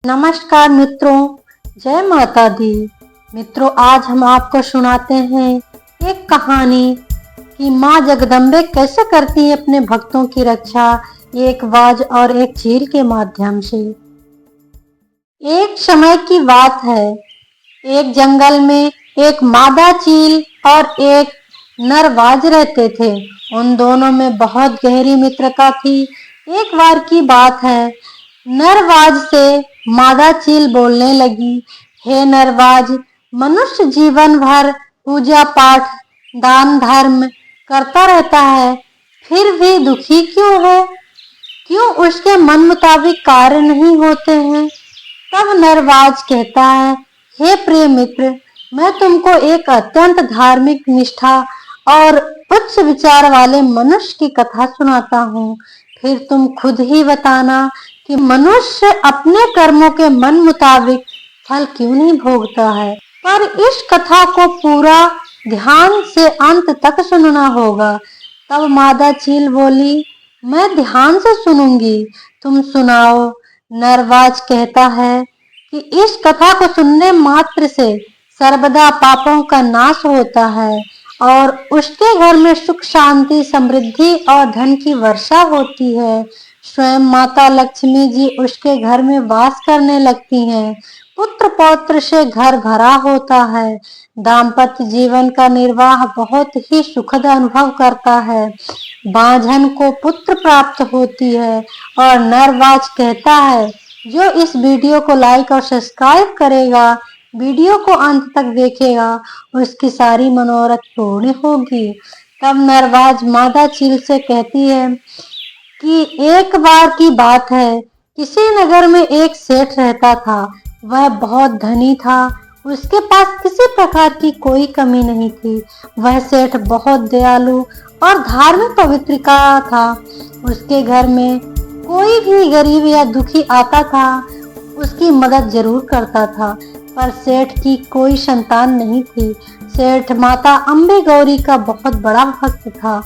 नमस्कार मित्रों, जय माता दी। मित्रों, आज हम आपको सुनाते हैं एक कहानी कि माँ जगदम्बे कैसे करती है अपने भक्तों की रक्षा एक वाज और एक चील के माध्यम से। एक समय की बात है, एक जंगल में एक मादा चील और एक नर वाज रहते थे। उन दोनों में बहुत गहरी मित्रता थी। एक बार की बात है, नरवाज से मादा चील बोलने लगी, हे नरवाज, मनुष्य जीवन भर पूजा पाठ दान धर्म करता रहता है, फिर भी दुखी क्यों है? क्यों उसके मन मुताबिक कार्य नहीं होते हैं? तब नरवाज कहता है, हे प्रिय मित्र, मैं तुमको एक अत्यंत धार्मिक निष्ठा और उच्च विचार वाले मनुष्य की कथा सुनाता हूँ। फिर तुम खुद ही बताना कि मनुष्य अपने कर्मों के मन मुताबिक फल क्यों नहीं भोगता है। पर इस कथा को पूरा ध्यान से अंत तक सुनना होगा। तब मादा चील बोली, मैं ध्यान से सुनूंगी, तुम सुनाओ। नरवाज कहता है कि इस कथा को सुनने मात्र से सर्वदा पापों का नाश होता है और उसके घर में सुख शांति समृद्धि और धन की वर्षा होती है। स्वयं माता लक्ष्मी जी उसके घर में वास करने लगती हैं। पुत्र पौत्र से घर भरा होता है। दाम्पत्य जीवन का निर्वाह बहुत ही सुखद अनुभव करता है। बांझन को पुत्र प्राप्त होती है। और नरवाज कहता है, जो इस वीडियो को लाइक और सब्सक्राइब करेगा, वीडियो को अंत तक देखेगा, उसकी सारी मनोरथ पूर्ण होगी। तब नरवाज मादा चील से कहती है कि एक बार की बात है, किसी नगर में एक सेठ रहता था। वह बहुत धनी था। उसके पास किसी प्रकार की कोई कमी नहीं थी। वह सेठ बहुत दयालु और धार्मिक पवित्रिका था। उसके घर में कोई भी गरीब या दुखी आता था, उसकी मदद जरूर करता था। पर सेठ की कोई संतान नहीं थी। सेठ माता अम्बे गौरी का बहुत बड़ा भक्त था।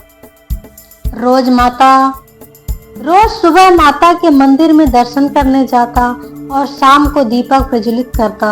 रोज सुबह माता के मंदिर में दर्शन करने जाता और शाम को दीपक प्रज्वलित करता।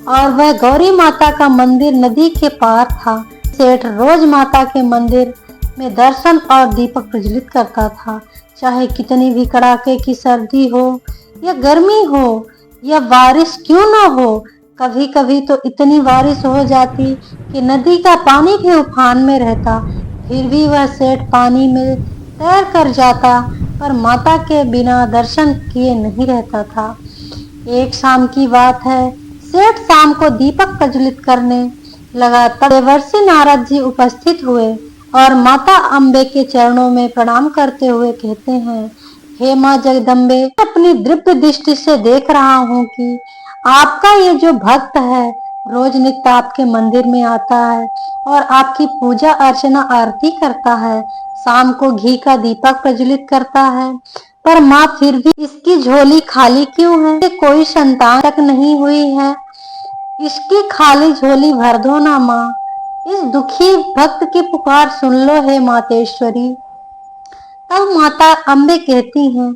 और वह गौरी माता का मंदिर नदी के पार था। सेठ रोज माता के मंदिर में दर्शन और दीपक प्रज्वलित करता था। चाहे कितनी भी कड़ाके की सर्दी हो या गर्मी हो या बारिश क्यों ना हो, कभी कभी तो इतनी बारिश हो जाती कि नदी का पानी भी उफान में रहता, फिर भी वह सेठ पानी में तैर कर जाता, पर माता के बिना दर्शन किए नहीं रहता था। एक शाम की बात है, सेठ शाम को दीपक प्रज्वलित करने लगा। तब देवर्षि नारद जी उपस्थित हुए और माता अम्बे के चरणों में प्रणाम करते हुए कहते हैं, हे माँ जगदम्बे, अपनी दिव्य दृष्टि से देख रहा हूँ कि आपका ये जो भक्त है रोज नित्य आपके मंदिर में आता है और आपकी पूजा अर्चना आरती करता है, शाम को घी का दीपक प्रज्वलित करता है। पर माँ, फिर भी इसकी झोली खाली क्यों है? कोई संतान तक नहीं हुई है। इसकी खाली झोली भर दो ना माँ। इस दुखी भक्त की पुकार सुन लो हे मातेश्वरी। तब माता अम्बे कहती हैं,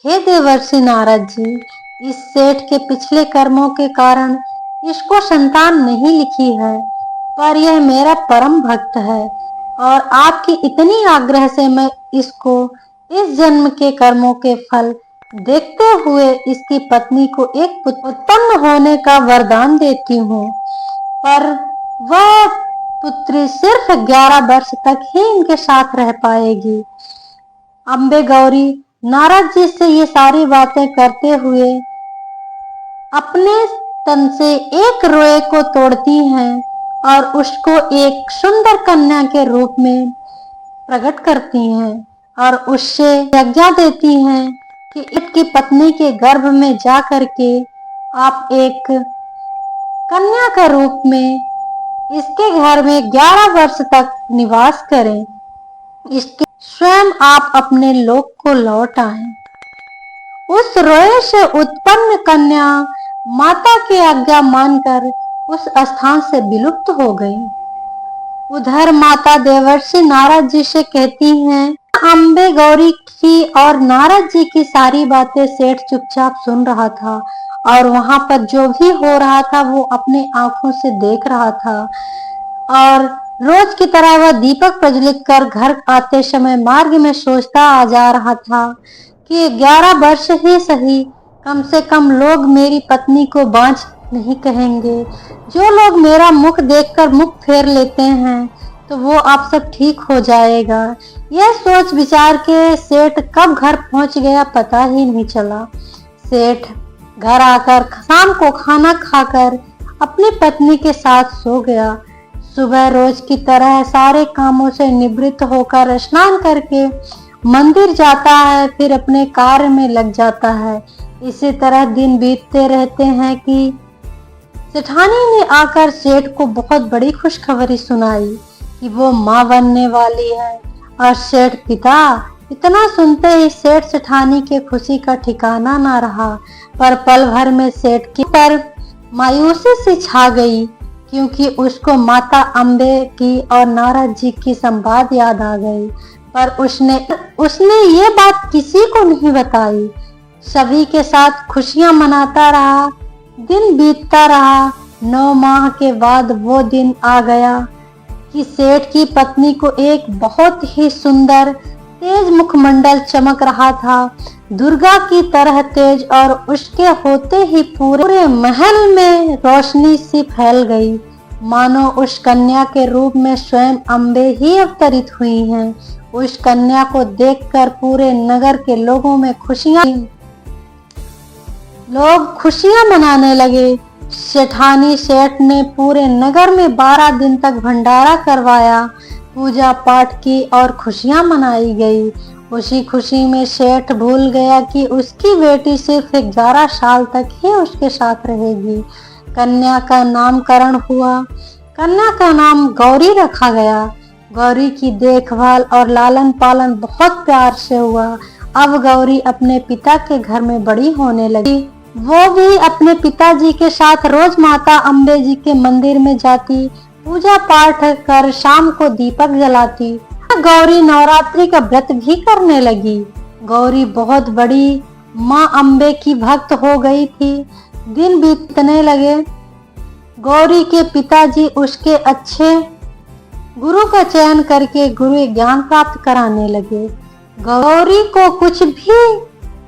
हे देवर्षि नारद जी, इस सेठ के पिछले कर्मों के कारण इसको संतान नहीं लिखी है, पर यह मेरा परम भक्त है और आपकी इतनी आग्रह से मैं इसको इस जन्म के कर्मों के फल देखते हुए इसकी पत्नी को एक पुत्र उत्पन्न होने का वरदान देती हूँ। पर वह पुत्री सिर्फ 11 वर्ष तक ही इनके साथ रह पाएगी। अम्बे गौरी नारद जी से ये सारी बातें करते हुए अपने तन से एक रोए को तोड़ती हैं और उसको एक सुंदर कन्या के रूप में प्रकट करती हैं और उससे आज्ञा देती हैं कि इसकी पत्नी के गर्भ में जा करके आप एक कन्या के रूप में इसके घर में 11 वर्ष तक निवास करें। इसके स्वयं आप अपने लोक को लौट आएं। उस रोए से उत्पन्न कन्या माता की आज्ञा मानकर उस स्थान से विलुप्त हो गई। उधर माता देवर्षि नारद जी से कहती हैं, अम्बे गौरी की और नारद जी की सारी बातें सेठ चुपचाप सुन रहा था और वहां पर जो भी हो रहा था वो अपने आंखों से देख रहा था। और रोज की तरह वह दीपक प्रज्वलित कर घर आते समय मार्ग में सोचता आ जा रहा था कि 11 वर्ष ही सही, कम से कम लोग मेरी पत्नी को बांझ नहीं कहेंगे। जो लोग मेरा मुख देखकर मुख फेर लेते हैं तो वो आप सब ठीक हो जाएगा। यह सोच विचार के सेठ कब घर पहुंच गया पता ही नहीं चला। सेठ घर आकर शाम को खाना खाकर अपनी पत्नी के साथ सो गया। सुबह रोज की तरह सारे कामों से निवृत्त होकर स्नान करके मंदिर जाता है, फिर अपने कार्य में लग जाता है। इसी तरह दिन बीतते रहते हैं कि सेठानी ने आकर सेठ को बहुत बड़ी खुशखबरी सुनाई कि वो माँ बनने वाली है। और सेठ पिता इतना सुनते ही सेठ सेठानी के खुशी का ठिकाना ना रहा, पर पल भर में सेठ की पर मायूसी सी छा गई, क्योंकि उसको माता अम्बे की और नारद जी की संवाद याद आ गई। पर उसने ये बात किसी को नहीं बताई। सभी के साथ खुशियां मनाता रहा। दिन बीतता रहा। 9 माह के बाद वो दिन आ गया कि सेठ की पत्नी को एक बहुत ही सुंदर तेज मुखमंडल चमक रहा था, दुर्गा की तरह तेज, और उसके होते ही पूरे महल में रोशनी सी फैल गई, मानो उस कन्या के रूप में स्वयं अम्बे ही अवतरित हुई हैं। उस कन्या को देखकर पूरे नगर के लोगों में लोग खुशियां मनाने लगे। सेठानी सेठ ने पूरे नगर में 12 दिन तक भंडारा करवाया, पूजा पाठ की और खुशियां मनाई गई। उसी खुशी में सेठ भूल गया कि उसकी बेटी सिर्फ 11 साल तक ही उसके साथ रहेगी। कन्या का नामकरण हुआ। कन्या का नाम गौरी रखा गया। गौरी की देखभाल और लालन पालन बहुत प्यार से हुआ। अब गौरी अपने पिता के घर में बड़ी होने लगी। वो भी अपने पिताजी के साथ रोज माता अम्बे जी के मंदिर में जाती, पूजा पाठ कर शाम को दीपक जलाती। गौरी नवरात्रि का व्रत भी करने लगी। गौरी बहुत बड़ी माँ अम्बे की भक्त हो गई थी। दिन बीतने लगे। गौरी के पिताजी उसके अच्छे गुरु का चयन करके गुरु ज्ञान प्राप्त कराने लगे। गौरी को कुछ भी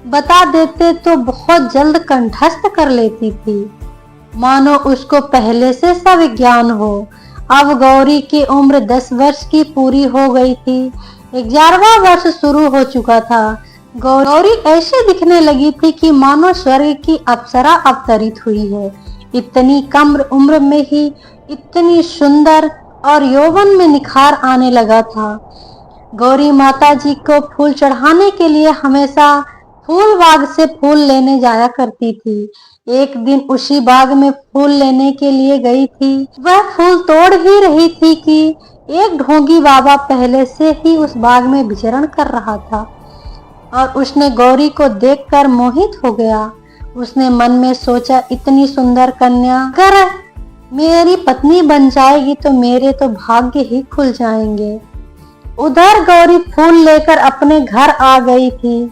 बता देते तो बहुत जल्द कंठस्थ कर लेती थी, मानो उसको पहले से सब ज्ञान हो। अब गौरी की उम्र 10 वर्ष की पूरी हो गई थी। 11वां वर्ष शुरू हो चुका था। गौरी ऐसे दिखने लगी थी कि मानो स्वर्ग की अप्सरा अवतरित हुई है। इतनी कम उम्र में ही इतनी सुंदर और यौवन में निखार आने लगा था। गौरी माता जी को फूल चढ़ाने के लिए हमेशा फूल बाग से फूल लेने जाया करती थी। एक दिन उसी बाग में फूल लेने के लिए गई थी। वह फूल तोड़ ही रही थी कि एक ढोंगी बाबा पहले से ही उस बाग में विचरण कर रहा था और उसने गौरी को देखकर मोहित हो गया। उसने मन में सोचा, इतनी सुंदर कन्या अगर मेरी पत्नी बन जाएगी तो मेरे तो भाग्य ही खुल जाएंगे। उधर गौरी फूल लेकर अपने घर आ गई थी।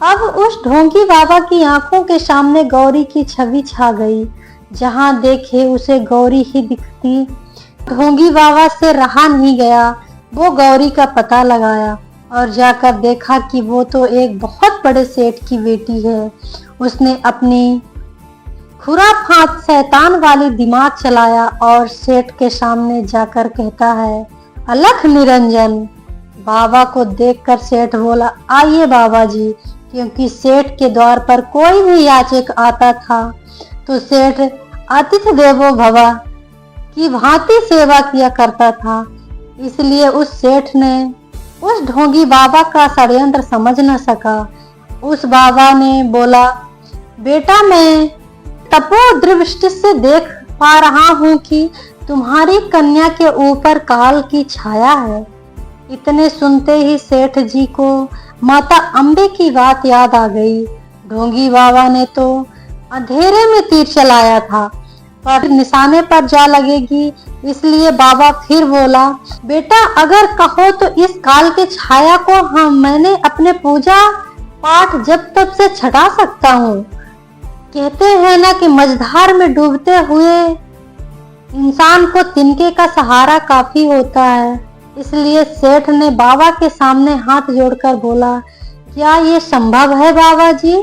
अब उस ढोंगी बाबा की आंखों के सामने गौरी की छवि छा गई। जहां देखे उसे गौरी ही दिखती। ढोंगी बाबा से रहा नहीं गया। वो गौरी का पता लगाया और जाकर देखा कि वो तो एक बहुत बड़े सेठ की बेटी है। उसने अपनी खुराफात शैतान वाली दिमाग चलाया और सेठ के सामने जाकर कहता है, अलख निरंजन। बाबा को देखकर सेठ बोला, आइए बाबा जी, क्योंकि सेठ के द्वार पर कोई भी याचक आता था तो सेठ अतिथि देवो भव की भांति सेवा किया करता था। इसलिए उस सेठ ने उस ढोंगी बाबा का षड्यंत्र समझ न सका। उस बाबा ने बोला, बेटा मैं तपो दृष्टि से देख पा रहा हूँ कि तुम्हारी कन्या के ऊपर काल की छाया है। इतने सुनते ही सेठ जी को माता अम्बे की बात याद आ गई। ढोंगी बाबा ने तो अंधेरे में तीर चलाया था पर निशाने पर जा लगेगी, इसलिए बाबा फिर बोला, बेटा अगर कहो तो इस काल के छाया को मैंने अपने पूजा पाठ जब तब से छटा सकता हूँ। कहते हैं ना कि मझधार में डूबते हुए इंसान को तिनके का सहारा काफी होता है। इसलिए सेठ ने बाबा के सामने हाथ जोड़कर बोला, क्या ये संभव है बाबा जी?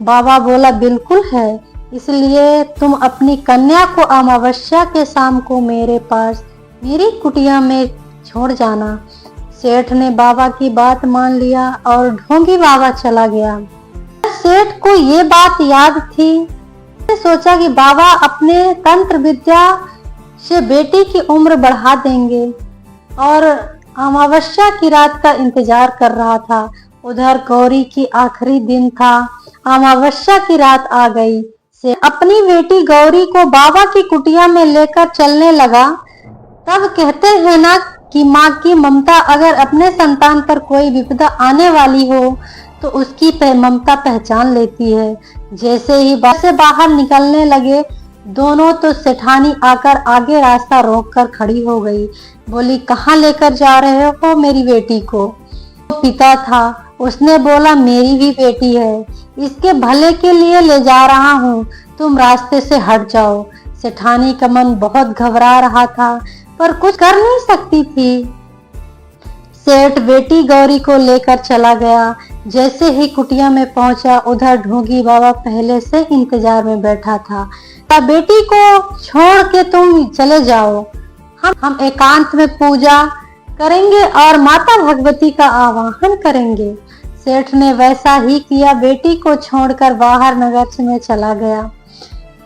बाबा बोला, बिल्कुल है। इसलिए तुम अपनी कन्या को अमावस्या के शाम को मेरे पास मेरी कुटिया में छोड़ जाना। सेठ ने बाबा की बात मान लिया और ढोंगी बाबा चला गया। सेठ को ये बात याद थी। उसने सोचा कि बाबा अपने तंत्र विद्या से बेटी की उम्र बढ़ा देंगे और अमावस्या की रात का इंतजार कर रहा था। उधर गौरी की आखिरी दिन था। अमावस्या की रात आ गई। से अपनी बेटी गौरी को बाबा की कुटिया में लेकर चलने लगा। तब कहते हैं ना कि माँ की ममता, अगर अपने संतान पर कोई विपदा आने वाली हो तो उसकी ममता पहचान लेती है। जैसे ही से बाहर निकलने लगे दोनों तो सेठानी आकर आगे रास्ता रोककर खड़ी हो गई। बोली, कहाँ लेकर जा रहे हो मेरी बेटी को? तो पिता था, उसने बोला, मेरी भी बेटी है, इसके भले के लिए ले जा रहा हूँ, तुम रास्ते से हट जाओ। सेठानी का मन बहुत घबरा रहा था पर कुछ कर नहीं सकती थी। सेठ बेटी गौरी को लेकर चला गया। जैसे ही कुटिया में पहुंचा उधर ढोंगी बाबा पहले से इंतजार में बैठा था। बेटी को छोड़ के तुम चले जाओ, हम एकांत में पूजा करेंगे और माता भगवती का आवाहन करेंगे। सेठ ने वैसा ही किया। बेटी को छोड़कर बाहर नगर में चला गया।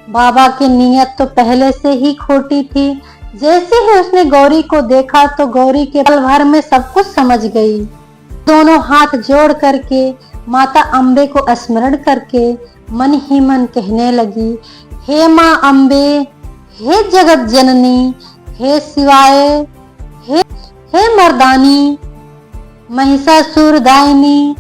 बाबा की नीयत तो पहले से ही खोटी थी। जैसे ही उसने गौरी को देखा तो गौरी के पल भर में सब कुछ समझ गई। दोनों हाथ जोड़ करके माता अम्बे को स्मरण करके मन ही मन कहने लगी, हे माँ अम्बे, हे जगत जननी, हे शिवाय, हे मर्दानी, महिषासुर दायिनी,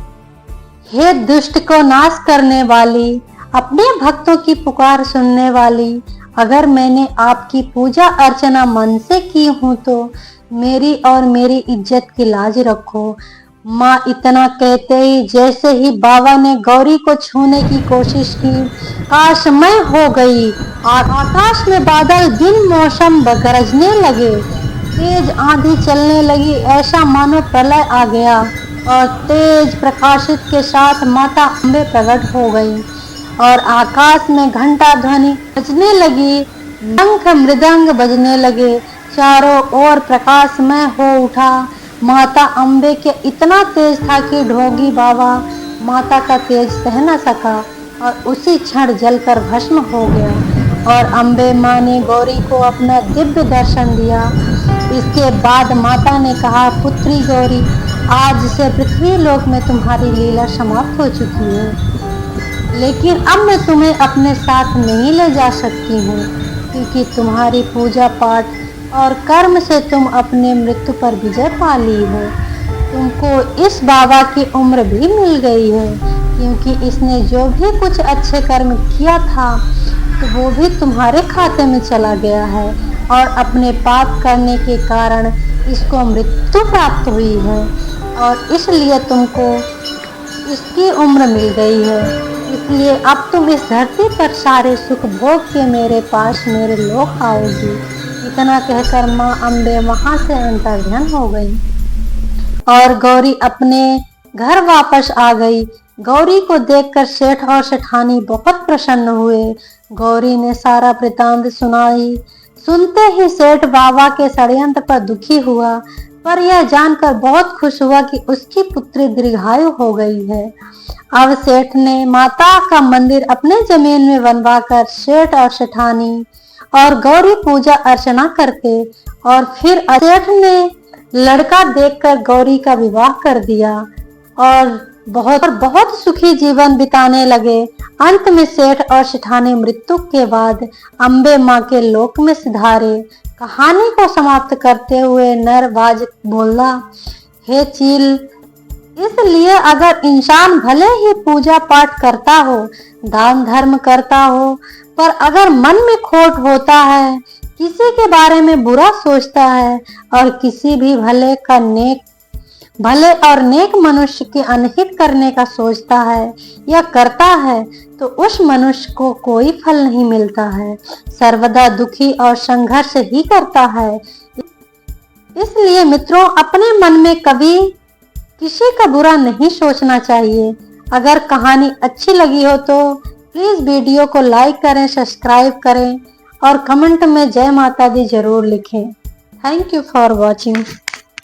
हे दुष्ट को नाश करने वाली, अपने भक्तों की पुकार सुनने वाली, अगर मैंने आपकी पूजा अर्चना मन से की हूँ तो मेरी और मेरी इज्जत की लाज रखो। माँ इतना कहते ही जैसे ही बाबा ने गौरी को छूने की कोशिश की, काशमय हो गई। आकाश में बादल बिन मौसम गरजने लगे, तेज आंधी चलने लगी, ऐसा मानो प्रलय आ गया और तेज प्रकाशित के साथ माता अम्बे प्रकट हो गई और आकाश में घंटा ध्वनि बजने लगी, शंख मृदंग बजने लगे, चारों ओर प्रकाशमय हो उठा। माता अम्बे के इतना तेज था कि ढोंगी बाबा माता का तेज सह न सका और उसी क्षण जलकर भस्म हो गया और अम्बे माँ ने गौरी को अपना दिव्य दर्शन दिया। इसके बाद माता ने कहा, पुत्री गौरी, आज से पृथ्वी लोक में तुम्हारी लीला समाप्त हो चुकी है, लेकिन अब मैं तुम्हें अपने साथ नहीं ले जा सकती हूँ क्योंकि तुम्हारी पूजा पाठ और कर्म से तुम अपने मृत्यु पर विजय पा ली हो। तुमको इस बाबा की उम्र भी मिल गई है क्योंकि इसने जो भी कुछ अच्छे कर्म किया था तो वो भी तुम्हारे खाते में चला गया है और अपने पाप करने के कारण इसको मृत्यु प्राप्त हुई है और इसलिए तुमको इसकी उम्र मिल गई है। इसलिए अब तुम इस धरती पर सारे सुख भोग के मेरे पास मेरे लोक आओगी। इतना कहकर माँ अम्बे वहां से अंतर्ध्यान हो गई और गौरी अपने घर वापस आ गई। गौरी को देखकर सेठ और सेठानी बहुत प्रसन्न हुए। गौरी ने सारा वृतांत सुनाई। सुनते ही सेठ बाबा के षड्यंत्र पर दुखी हुआ पर यह जानकर बहुत खुश हुआ कि उसकी पुत्री दीर्घायु हो गई है। अब सेठ ने माता का मंदिर अपने जमीन में बनवाकर सेठ और सेठानी और गौरी पूजा अर्चना करते और फिर सेठ ने लड़का देखकर गौरी का विवाह कर दिया और बहुत सुखी जीवन बिताने लगे। अंत में सेठ और सेठानी मृत्यु के बाद अम्बे माँ के लोक में सिधारे। कहानी को समाप्त करते हुए नरबाज बोला, हे चील, इसलिए अगर इंसान भले ही पूजा पाठ करता हो, दान धर्म करता हो, पर अगर मन में खोट होता है, किसी के बारे में बुरा सोचता है और किसी भी भले का नेक भले और नेक मनुष्य के अनहित करने का सोचता है या करता है तो उस मनुष्य को कोई फल नहीं मिलता है, सर्वदा दुखी और संघर्ष ही करता है। इसलिए मित्रों, अपने मन में कभी किसी का बुरा नहीं सोचना चाहिए। अगर कहानी अच्छी लगी हो तो प्लीज वीडियो को लाइक करें, सब्सक्राइब करें और कमेंट में जय माता दी जरूर लिखें। Thank you for watching.